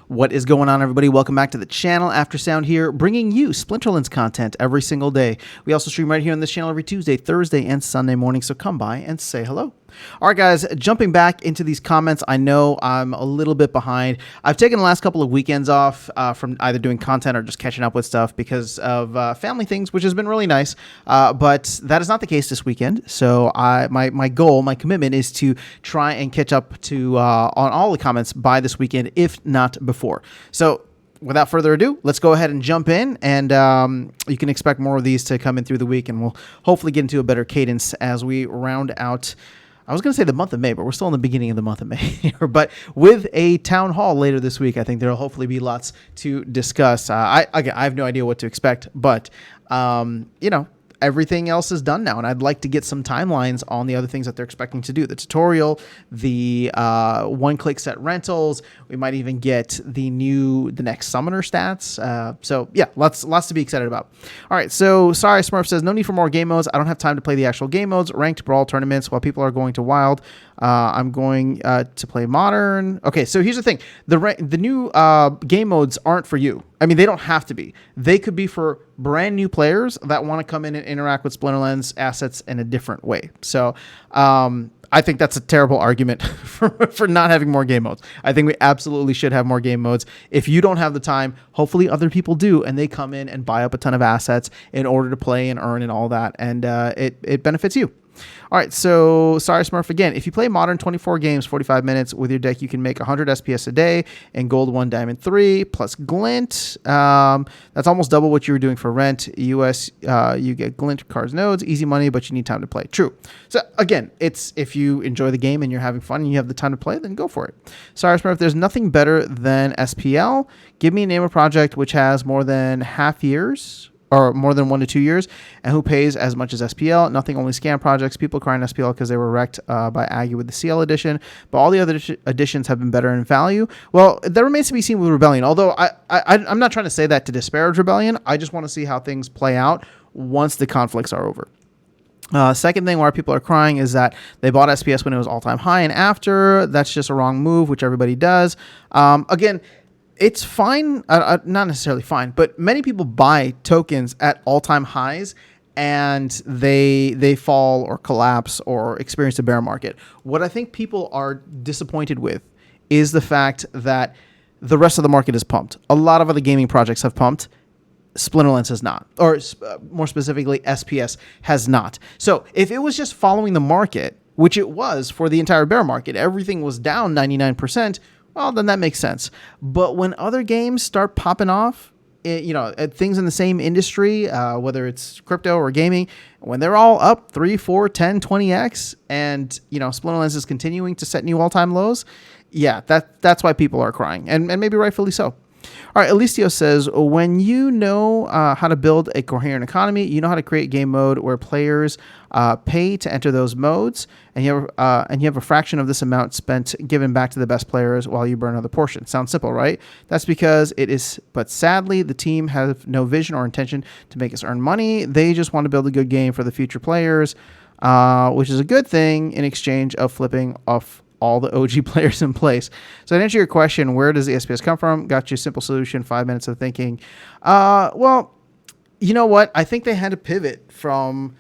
What is going on, everybody? Welcome back to the channel. Aftersound here, bringing you Splinterlands content every single day. We also stream right here on this channel every Tuesday, Thursday, and Sunday morning, so come by and say hello. All right, guys, jumping back into these comments, I know I'm a little bit behind. I've taken the last couple of weekends off from either doing content or just catching up with stuff because of family things, which has been really nice. But that is not the case this weekend. So my goal, my commitment is to try and catch up to on all the comments by this weekend, if not before. So without further ado, let's go ahead and jump in, and you can expect more of these to come in through the week, and we'll hopefully get into a better cadence as we round out. I was going to say the month of May, but we're still in the beginning of the month of May here. But with a town hall later this week, I think there will hopefully be lots to discuss. I have no idea what to expect, but everything else is done now, and I'd like to get some timelines on the other things that they're expecting to do. The tutorial, the one-click set rentals. We might even get the next summoner stats. So yeah, lots to be excited about. All right, so sorry, Smurf says no need for more game modes. I don't have time to play the actual game modes. Ranked brawl tournaments while people are going to wild. I'm going to play modern. Okay, so here's the thing: the new game modes aren't for you. I mean, they don't have to be. They could be for brand new players that want to come in and interact with Splinterlands assets in a different way. So I think that's a terrible argument for not having more game modes. I think we absolutely should have more game modes. If you don't have the time, hopefully other people do, and they come in and buy up a ton of assets in order to play and earn and all that, and it benefits you. All right, so sorry, Smurf, again, if you play modern 24 games, 45 minutes with your deck, you can make 100 SPS a day and gold 1, diamond 3, plus glint. That's almost double what you were doing for rent. US, you get glint, cards, nodes, easy money, but you need time to play. True. So again, it's if you enjoy the game and you're having fun and you have the time to play, then go for it. Sorry, Smurf, there's nothing better than SPL. Give me a name of project which has more than half years, or more than 1 to 2 years, and who pays as much as SPL. Nothing, only scam projects. People crying SPL because they were wrecked by Aggie with the CL edition, but all the other editions have been better in value. Well, that remains to be seen with Rebellion, although I'm not trying to say that to disparage Rebellion. I just want to see how things play out once the conflicts are over. Second thing why people are crying is that they bought SPS when it was all-time high and after. That's just a wrong move, which everybody does. Again, it's fine, not necessarily fine, but many people buy tokens at all-time highs and they fall or collapse or experience a bear market. What I think people are disappointed with is the fact that the rest of the market is pumped. A lot of other gaming projects have pumped. Splinterlands has not, or more specifically, SPS has not. So if it was just following the market, which it was for the entire bear market, everything was down 99%, well, then that makes sense. But when other games start popping off, things in the same industry, whether it's crypto or gaming, when they're all up 3, 4, 10, 20x, and Splinterlands is continuing to set new all-time lows, yeah, that's why people are crying, and maybe rightfully so. All right, Alistio says, when you know how to build a coherent economy, you know how to create game mode where players pay to enter those modes, and you have a fraction of this amount spent given back to the best players while you burn another portion. Sounds simple, right? That's because it is, but sadly, the team have no vision or intention to make us earn money. They just want to build a good game for the future players, which is a good thing in exchange of flipping off all the OG players in place. So to answer your question, where does the SPS come from? Got you a simple solution, 5 minutes of thinking. Well, you know what? I think they had to pivot from,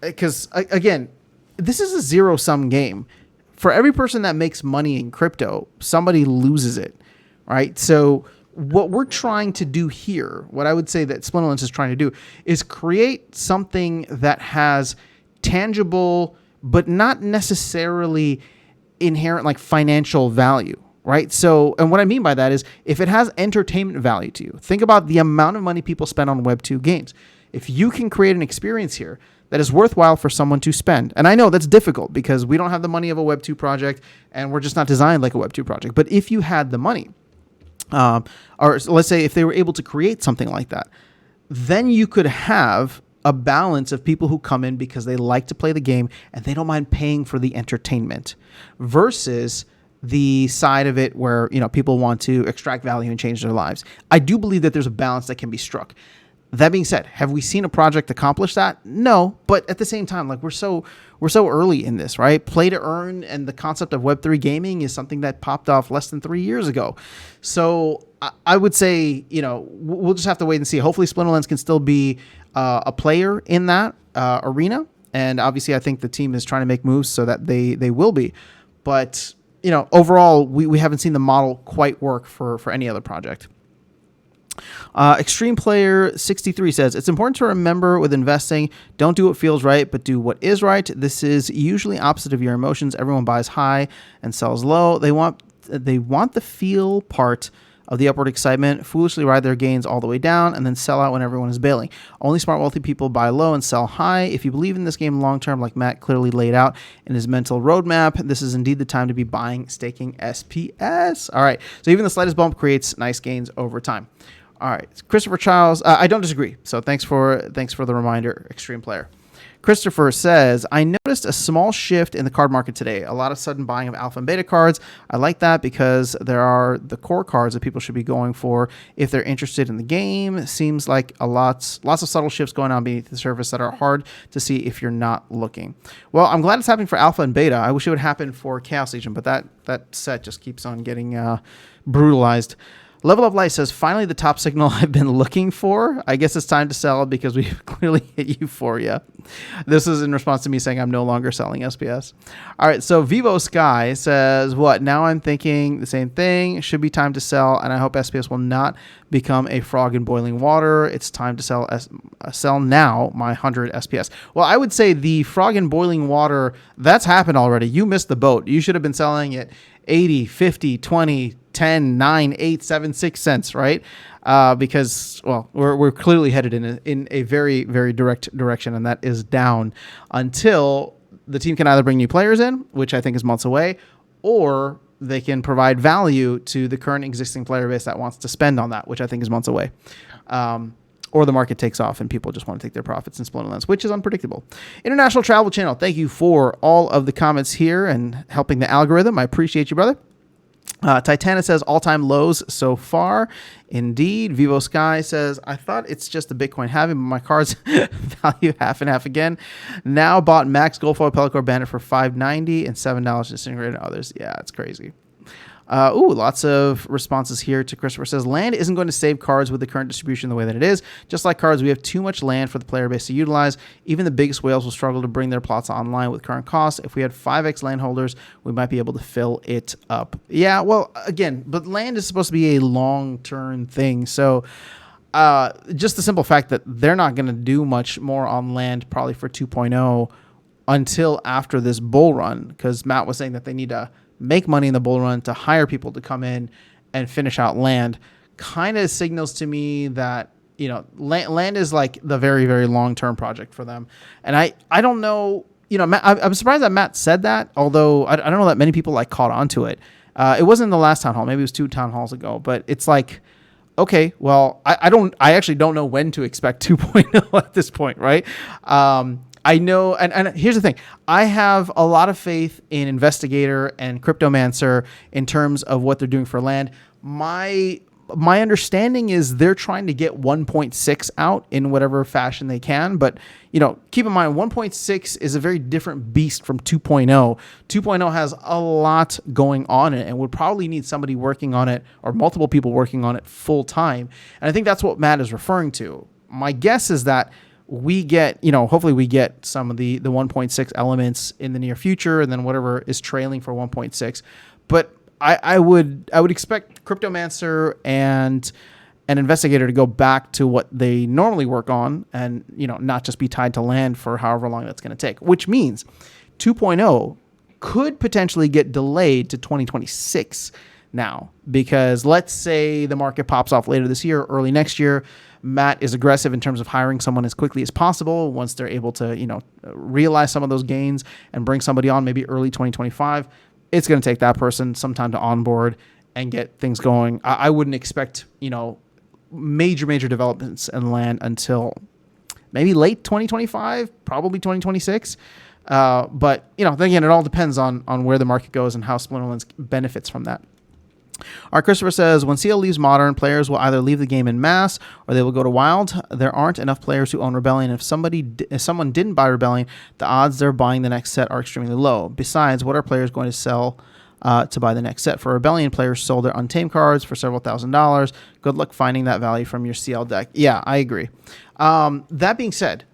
because again, this is a zero-sum game. For every person that makes money in crypto, somebody loses it, right? So what we're trying to do here, what I would say that Splinterlands is trying to do, is create something that has tangible, but not necessarily inherent like financial value, right? So, and what I mean by that is if it has entertainment value to you, think about the amount of money people spend on Web 2 games. If you can create an experience here that is worthwhile for someone to spend, and I know that's difficult because we don't have the money of a Web 2 project and we're just not designed like a Web 2 project, but if you had the money, or let's say if they were able to create something like that, then you could have a balance of people who come in because they like to play the game and they don't mind paying for the entertainment versus the side of it where, people want to extract value and change their lives. I do believe that there's a balance that can be struck. That being said, have we seen a project accomplish that? No, but at the same time, like we're so early in this, right? Play to earn and the concept of Web3 gaming is something that popped off less than 3 years ago. So I would say, we'll just have to wait and see. Hopefully Splinterlands can still be a player in that arena. And obviously I think the team is trying to make moves so that they will be. But, overall, we haven't seen the model quite work for any other project. Extreme Player 63 says, it's important to remember with investing, don't do what feels right, but do what is right. This is usually opposite of your emotions. Everyone buys high and sells low. They want the feel part of the upward excitement, foolishly ride their gains all the way down, and then sell out when everyone is bailing. Only smart, wealthy people buy low and sell high. If you believe in this game long term, like Matt clearly laid out in his mental roadmap, this is indeed the time to be buying, staking SPS. All right, so even the slightest bump creates nice gains over time. All right, Christopher Childs. I don't disagree. So thanks for the reminder, Extreme Player. Christopher says, I noticed a small shift in the card market today. A lot of sudden buying of alpha and beta cards. I like that because there are the core cards that people should be going for if they're interested in the game. Seems like lots of subtle shifts going on beneath the surface that are hard to see if you're not looking. Well, I'm glad it's happening for alpha and beta. I wish it would happen for Chaos Legion, but that set just keeps on getting brutalized. Level Up Life says, finally the top signal I've been looking for. I guess it's time to sell because we've clearly hit Euphoria. This is in response to me saying I'm no longer selling SPS. All right, so Vivo Sky says, what? Now I'm thinking the same thing. Should be time to sell, and I hope SPS will not become a frog in boiling water. It's time to sell now my 100 SPS. Well, I would say the frog in boiling water, that's happened already. You missed the boat. You should have been selling it 80, 50, 20, 10, 9, 8, 7, 6 cents, right? Because, well, we're clearly headed in a very, very direct direction, and that is down until the team can either bring new players in, which I think is months away, or they can provide value to the current existing player base that wants to spend on that, which I think is months away. Or the market takes off and people just want to take their profits in Splinterlands, which is unpredictable. International Travel Channel, thank you for all of the comments here and helping the algorithm. I appreciate you, brother. Titana says all-time lows so far. Indeed. Vivo Sky says, I thought it's just the Bitcoin halving, but my cards value half and half again. Now bought Max Goldfoil Pellicor Bandit for $5.90 and $7 disintegrated others. Yeah, it's crazy. Lots of responses here to Christopher says, land isn't going to save cards with the current distribution the way that it is. Just like cards, we have too much land for the player base to utilize. Even the biggest whales will struggle to bring their plots online with current costs. If we had 5x land holders, we might be able to fill it up. Yeah, well, again, but land is supposed to be a long-term thing. So just the simple fact that they're not going to do much more on land probably for 2.0 until after this bull run, because Matt was saying that they need to make money in the bull run to hire people to come in and finish out land, kind of signals to me that, land is like the very, very long-term project for them. And I don't know, Matt, I'm surprised that Matt said that, although I don't know that many people caught on to it. It wasn't in the last town hall. Maybe it was 2 town halls ago, but it's like, okay, well, I actually don't know when to expect 2.0 at this point. Right. I know, and here's the thing. I have a lot of faith in Investigator and Cryptomancer in terms of what they're doing for land. My understanding is they're trying to get 1.6 out in whatever fashion they can. But, keep in mind, 1.6 is a very different beast from 2.0. 2.0 has a lot going on in it and would probably need somebody working on it or multiple people working on it full time. And I think that's what Matt is referring to. My guess is that we get, hopefully we get some of the 1.6 elements in the near future and then whatever is trailing for 1.6. But I would expect Cryptomancer and an Investigator to go back to what they normally work on and, not just be tied to land for however long that's going to take, which means 2.0 could potentially get delayed to 2026 now, because let's say the market pops off later this year, early next year. Matt is aggressive in terms of hiring someone as quickly as possible once they're able to, realize some of those gains and bring somebody on maybe early 2025. It's going to take that person some time to onboard and get things going. I wouldn't expect, major developments in land until maybe late 2025, probably 2026. But, then again, it all depends on where the market goes and how Splinterlands benefits from that. Our Christopher says, when CL leaves Modern, players will either leave the game in mass or they will go to Wild. There aren't enough players who own Rebellion. If someone didn't buy Rebellion, the odds they're buying the next set are extremely low. Besides, what are players going to sell to buy the next set? For Rebellion, players sold their Untamed cards for several $1,000s. Good luck finding that value from your CL deck. Yeah, I agree. That being said,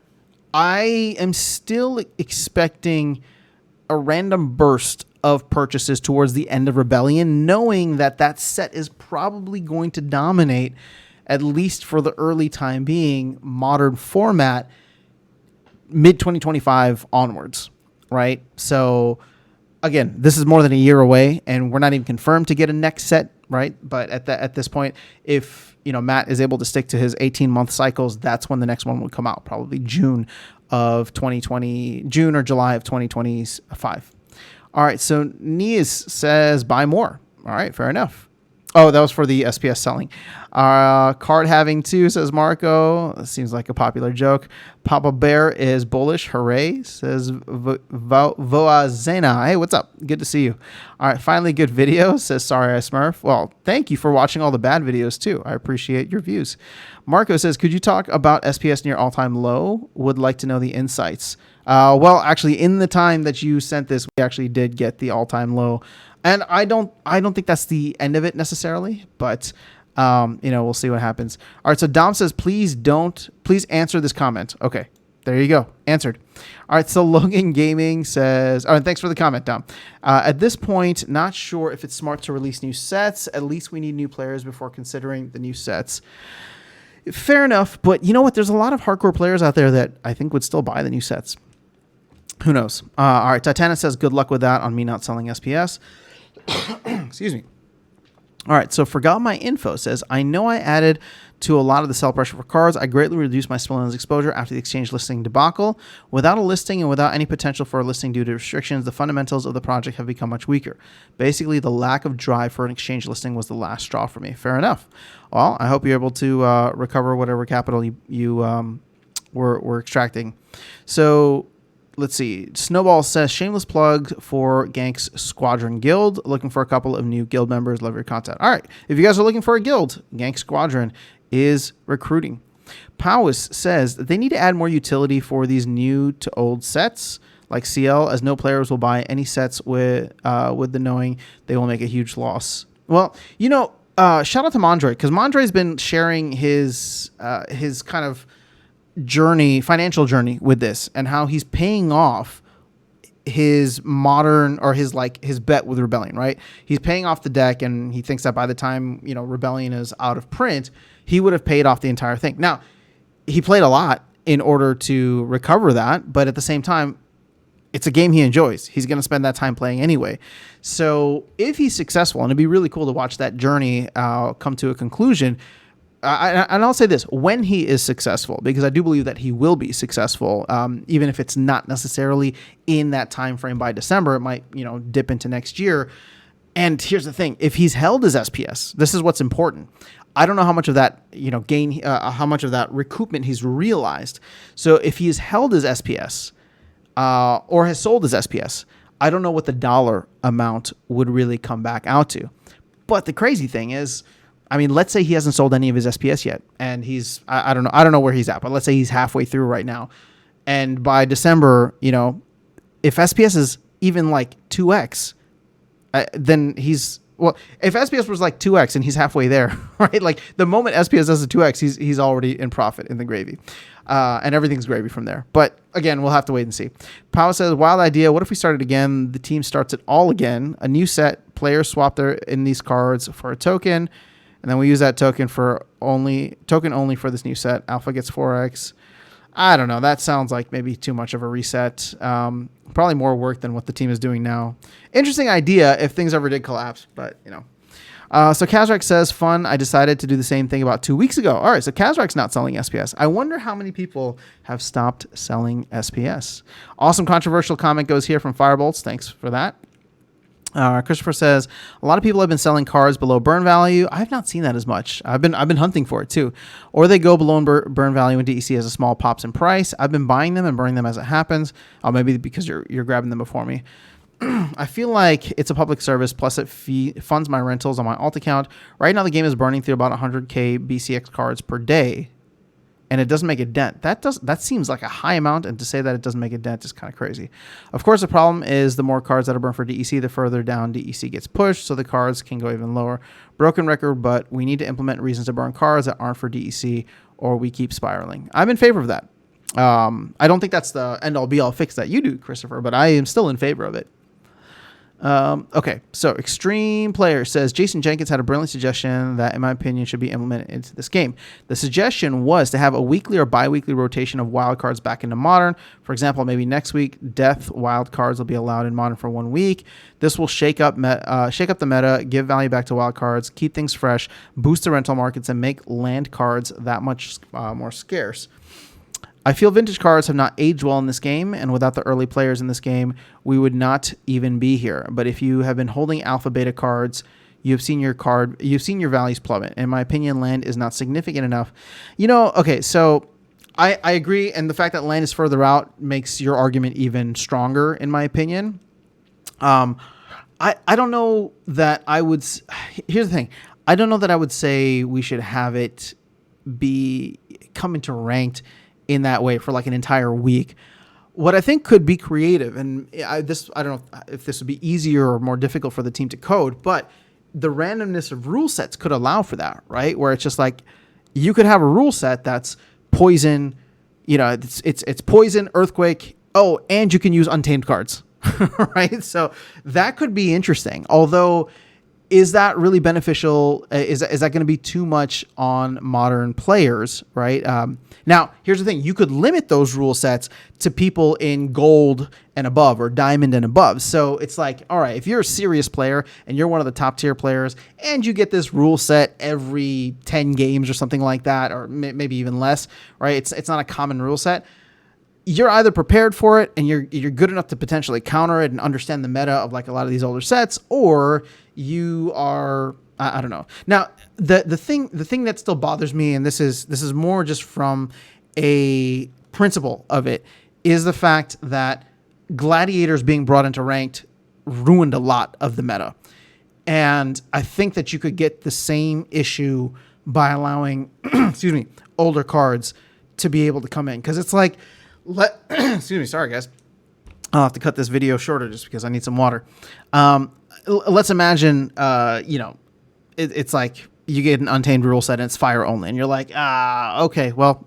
I am still expecting a random burst of purchases towards the end of Rebellion, knowing that that set is probably going to dominate, at least for the early time being, Modern format mid-2025 onwards, right? So, again, this is more than a year away, and we're not even confirmed to get a next set, right? But at this point, if Matt is able to stick to his 18-month cycles, that's when the next one would come out, probably June or July of 2025. All right, so Nias says buy more. All right, fair enough. Oh, that was for the SPS selling. Card having too, says Marco. That seems like a popular joke. Papa Bear is bullish. Hooray, says Voazena. Hey, what's up? Good to see you. All right, finally good video, says Sorry I Smurf. Well, thank you for watching all the bad videos too. I appreciate your views. Marco says, could you talk about SPS near all-time low? Would like to know the insights. Well, actually, in the time that you sent this, we actually did get the all-time low. And I don't think that's the end of it necessarily, but we'll see what happens. All right, so Dom says, please answer this comment. Okay, there you go, answered. All right, so Logan Gaming says, all right, thanks for the comment, Dom. At this point, not sure if it's smart to release new sets. At least we need new players before considering the new sets. Fair enough, but you know what? There's a lot of hardcore players out there that I think would still buy the new sets. Who knows? All right, Titana says, good luck with that on me not selling SPS. Excuse me. All right, so Forgot My Info says, I know I added to a lot of the sell pressure for cards. I greatly reduced my Spillman's exposure after the exchange listing debacle. Without a listing and without any potential for a listing due to restrictions, the fundamentals of the project have become much weaker. Basically, the lack of drive for an exchange listing was the last straw for me. Fair enough. Well, I hope you're able to recover whatever capital you were extracting. So let's see. Snowball says, shameless plug for Gank's Squadron Guild. Looking for a couple of new guild members. Love your content. All right. If you guys are looking for a guild, Gank Squadron is recruiting. Powis says that they need to add more utility for these new to old sets like CL, as no players will buy any sets with the knowing they will make a huge loss. Well, shout out to Mondre, because Mondre's been sharing his kind of financial journey with this, and how he's paying off his Modern, or his bet with Rebellion, right? He's paying off the deck, and he thinks that by the time Rebellion is out of print, he would have paid off the entire thing. Now, he played a lot in order to recover that, but at the same time, it's a game he enjoys. He's going to spend that time playing anyway. So if he's successful, and it'd be really cool to watch that journey come to a conclusion. And I'll say this, when he is successful, because I do believe that he will be successful, even if it's not necessarily in that time frame by December, it might, dip into next year. And here's the thing, if he's held his SPS, this is what's important. I don't know how much of that, gain, how much of that recoupment he's realized. So if he's held his SPS, or has sold his SPS, I don't know what the dollar amount would really come back out to. But the crazy thing is, let's say he hasn't sold any of his SPS yet, and he's, I don't know where he's at, but let's say he's halfway through right now. And by December, if SPS is even like 2x, then if SPS was like 2x and he's halfway there, right? Like the moment SPS does a 2x, he's already in profit in the gravy. And everything's gravy from there. But again, we'll have to wait and see. Powell says, wild idea. What if we started again? The team starts it all again. A new set. Players swap in these cards for a token. And then we use that token only for this new set. Alpha gets 4x. I don't know. That sounds like maybe too much of a reset. Probably more work than what the team is doing now. Interesting idea if things ever did collapse, but So Kazrak says, fun. I decided to do the same thing about 2 weeks ago. All right, so Kazrak's not selling SPS. I wonder how many people have stopped selling SPS. Awesome controversial comment goes here from Firebolts. Thanks for that. Christopher says, a lot of people have been selling cards below burn value. I have not seen that as much. I've been hunting for it too. Or they go below burn value and DEC has a small pops in price. I've been buying them and burning them as it happens. Maybe because you're grabbing them before me. I feel like it's a public service, plus it funds my rentals on my alt account. Right now, the game is burning through about 100K BCX cards per day, and it doesn't make a dent. That seems like a high amount, and to say that it doesn't make a dent is kind of crazy. Of course, the problem is the more cards that are burned for DEC, the further down DEC gets pushed, so the cards can go even lower. Broken record, but we need to implement reasons to burn cards that aren't for DEC, or we keep spiraling. I'm in favor of that. I don't think that's the end-all be-all fix that you do, Christopher, but I am still in favor of it. Okay, so Extreme Player says, Jason Jenkins had a brilliant suggestion that, in my opinion, should be implemented into this game. The suggestion was to have a weekly or bi-weekly rotation of wildcards back into Modern. For example, maybe next week, Death wildcards will be allowed in Modern for 1 week. This will shake up the meta, give value back to wildcards, keep things fresh, boost the rental markets, and make land cards that much more scarce. I feel vintage cards have not aged well in this game, and without the early players in this game, we would not even be here. But if you have been holding alpha beta cards, you've seen your values plummet. In my opinion, land is not significant enough. Okay, so I agree, and the fact that land is further out makes your argument even stronger, in my opinion. I don't know that I would. Here's the thing. I don't know that I would say we should have it come into ranked in that way for like an entire week. What I think could be creative, and I don't know if this would be easier or more difficult for the team to code, but the randomness of rule sets could allow for that, right? Where it's just like you could have a rule set that's poison, it's poison, earthquake. Oh, and you can use untamed cards, right? So that could be interesting. Although, is that really beneficial? Is that going to be too much on modern players, right? Now, here's the thing. You could limit those rule sets to people in gold and above or diamond and above. So it's like, all right, if you're a serious player and you're one of the top tier players and you get this rule set every 10 games or something like that, or maybe even less, right? It's not a common rule set. You're either prepared for it and you're good enough to potentially counter it and understand the meta of like a lot of these older sets, or you are, I don't know. Now, the thing that still bothers me, and this is more just from a principle of it, is the fact that gladiators being brought into ranked ruined a lot of the meta. And I think that you could get the same issue by allowing, older cards to be able to come in. Because it's like, sorry guys. I'll have to cut this video shorter just because I need some water. Let's imagine, it's like you get an untamed rule set and it's fire only, and you're like, okay, well,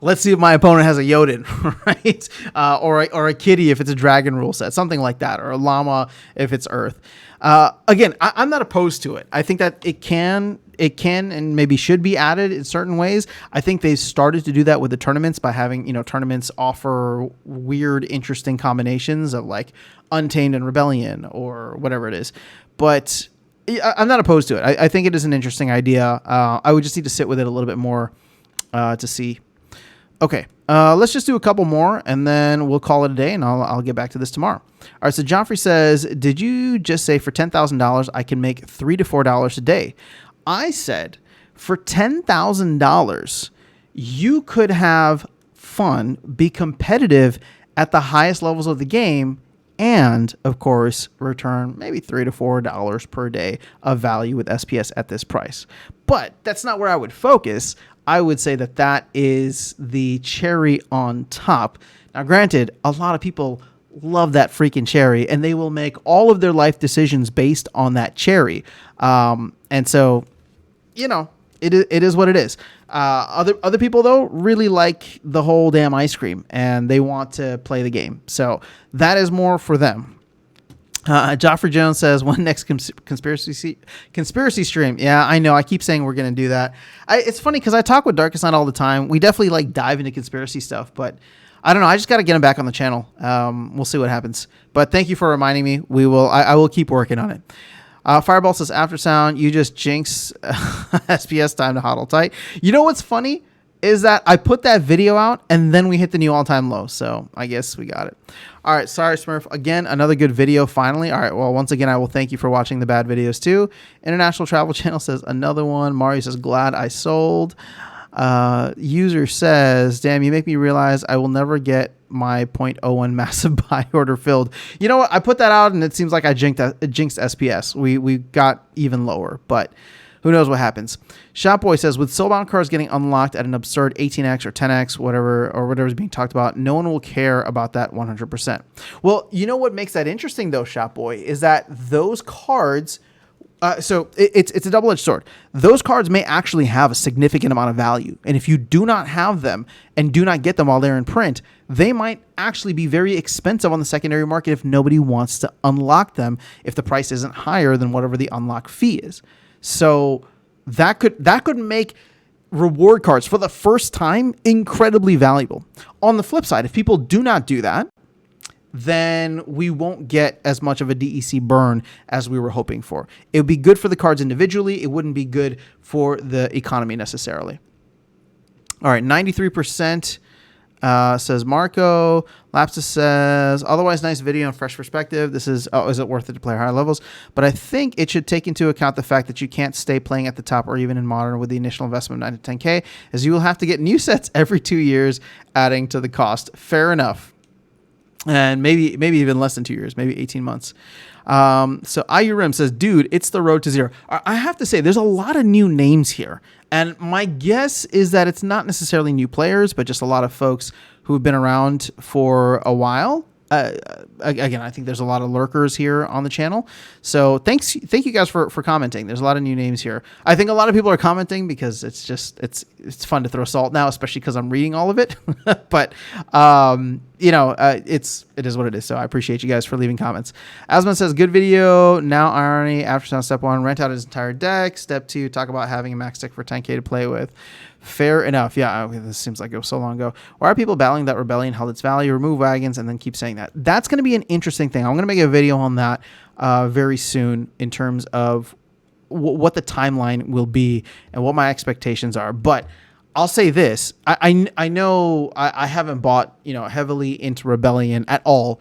let's see if my opponent has a Jotun, right? Or a kitty if it's a dragon rule set, something like that, or a llama if it's earth. Again, I'm not opposed to it. I think that it can and maybe should be added in certain ways. I think they've started to do that with the tournaments by having, tournaments offer weird, interesting combinations of like Untamed and Rebellion or whatever it is. But I'm not opposed to it. I think it is an interesting idea. I would just need to sit with it a little bit more to see. Okay, let's just do a couple more and then we'll call it a day, and I'll get back to this tomorrow. All right, so Joffrey says, did you just say for $10,000 I can make $3 to $4 a day? I said for $10,000 you could have fun, be competitive at the highest levels of the game, and of course return maybe $3 to $4 per day of value with SPS at this price. But that's not where I would focus. I would say that is the cherry on top. Now, granted, a lot of people love that freaking cherry, and they will make all of their life decisions based on that cherry. And so, it is what it is. Other people, though, really like the whole damn ice cream, and they want to play the game. So that is more for them. Joffrey Jones says, when next conspiracy stream? Yeah, I know. I keep saying we're going to do that. It's funny because I talk with Darkest Night all the time. We definitely dive into conspiracy stuff, but I don't know. I just got to get him back on the channel. We'll see what happens. But thank you for reminding me. I will keep working on it. Fireball says, after sound, you just jinx SPS time to hodl tight. You know what's funny is that I put that video out and then we hit the new all-time low. So I guess we got it. All right. Sorry, Smurf. Again, another good video finally. All right. Well, once again, I will thank you for watching the bad videos too. International Travel Channel says another one. Mario says, glad I sold. User says, damn, you make me realize I will never get my .01 massive buy order filled. You know what? I put that out and it seems like I jinxed SPS. We got even lower, but who knows what happens. Shopboy says, with Soulbound cards getting unlocked at an absurd 18x or 10x, whatever is being talked about, no one will care about that 100%. Well, you know what makes that interesting though, Shopboy, is that those cards. So it's a double-edged sword. Those cards may actually have a significant amount of value. And if you do not have them and do not get them while they're in print, they might actually be very expensive on the secondary market if nobody wants to unlock them, if the price isn't higher than whatever the unlock fee is. So that could make reward cards for the first time incredibly valuable. On the flip side, if people do not do that, then we won't get as much of a DEC burn as we were hoping for. It would be good for the cards individually. It wouldn't be good for the economy necessarily. All right, 93% says Marco. Lapsus says, otherwise nice video and fresh perspective. This is it worth it to play higher levels? But I think it should take into account the fact that you can't stay playing at the top or even in modern with the initial investment of 9 to 10K, as you will have to get new sets every 2 years, adding to the cost. Fair enough. And maybe even less than 2 years, maybe 18 months. So IURIM says, dude, it's the road to zero. I have to say, there's a lot of new names here. And my guess is that it's not necessarily new players, but just a lot of folks who have been around for a while. Again, I think there's a lot of lurkers here on the channel. So thank you guys for commenting. There's a lot of new names here. I think a lot of people are commenting because it's fun to throw salt now, especially because I'm reading all of it. But it is what it is. So I appreciate you guys for leaving comments. Asman says, good video. Now irony. After step 1, rent out his entire deck. Step 2, talk about having a max deck for 10K to play with. Fair enough. Yeah, okay, this seems like it was so long ago. Why are people battling that Rebellion held its value? Remove wagons and then keep saying that. That's going to be an interesting thing. I'm going to make a video on that very soon in terms of what the timeline will be and what my expectations are. But I'll say this. I know I haven't bought heavily into Rebellion at all,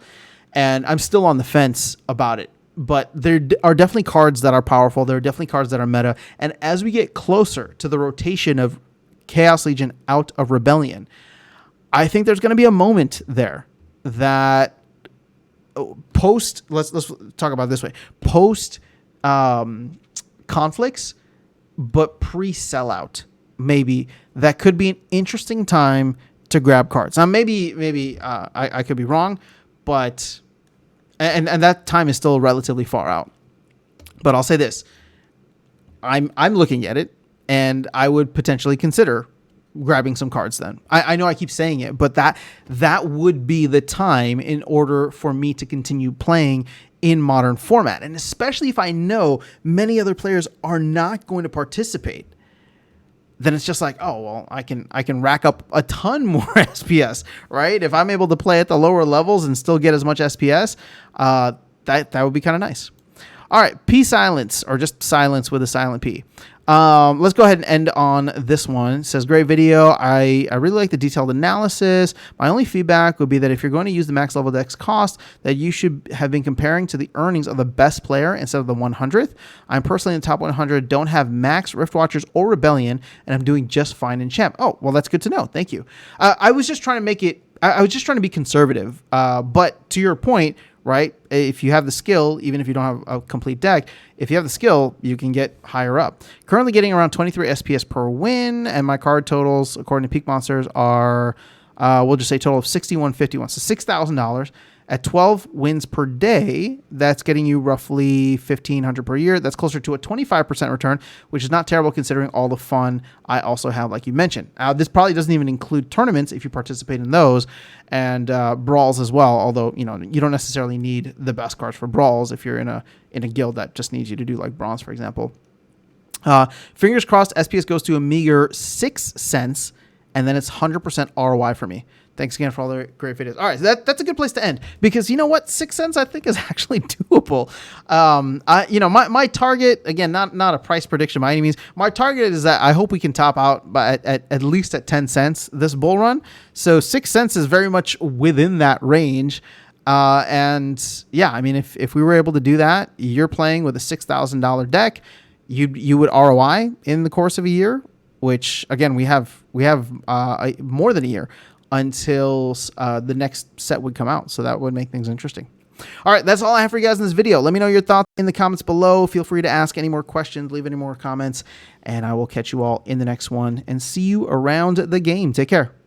and I'm still on the fence about it. But there are definitely cards that are powerful. There are definitely cards that are meta. And as we get closer to the rotation of Chaos Legion out of Rebellion, I think there's going to be a moment there that post, let's talk about it this way, post conflicts, but pre-sellout, maybe that could be an interesting time to grab cards. Now, maybe I could be wrong, but and that time is still relatively far out. But I'll say this: I'm looking at it, and I would potentially consider grabbing some cards then. I know I keep saying it, but that would be the time in order for me to continue playing in modern format. And especially if I know many other players are not going to participate, then it's just like, oh, well, I can rack up a ton more SPS, right? If I'm able to play at the lower levels and still get as much SPS, that would be kind of nice. All right, P silence, or just silence with a silent P. Let's go ahead and end on this one. It says, great video. I really like the detailed analysis. My only feedback would be that if you're going to use the max level deck's cost, that you should have been comparing to the earnings of the best player instead of the 100th. I'm personally in the top 100, don't have max, Rift Watchers, or Rebellion, and I'm doing just fine in Champ. Oh, well, that's good to know. Thank you. I was just trying to make it, I was just trying to be conservative. But to your point, right? If you have the skill, even if you don't have a complete deck, if you have the skill, you can get higher up. Currently getting around 23 SPS per win, and my card totals, according to Peak Monsters, are, we'll just say total of $6,151. So $6,000 at 12 wins per day. That's getting you roughly $1,500 per year. That's closer to a 25% return, which is not terrible considering all the fun I also have, like you mentioned. This probably doesn't even include tournaments if you participate in those, and brawls as well. Although you don't necessarily need the best cards for brawls if you're in a guild that just needs you to do like bronze, for example. Fingers crossed, SPS goes to a meager 6 cents, and then it's 100% ROI for me. Thanks again for all the great videos. All right, so that's a good place to end, because you know what, 6 cents I think is actually doable. My target, again, not a price prediction by any means. My target is that I hope we can top out by at least at 10 cents this bull run. So 6 cents is very much within that range. And yeah, I mean, if we were able to do that, you're playing with a $6,000 deck, you would ROI in the course of a year, which again we have more than a year until the next set would come out. So that would make things interesting. All right, that's all I have for you guys in this video. Let me know your thoughts in the comments below. Feel free to ask any more questions, leave any more comments, and I will catch you all in the next one and see you around the game. Take care.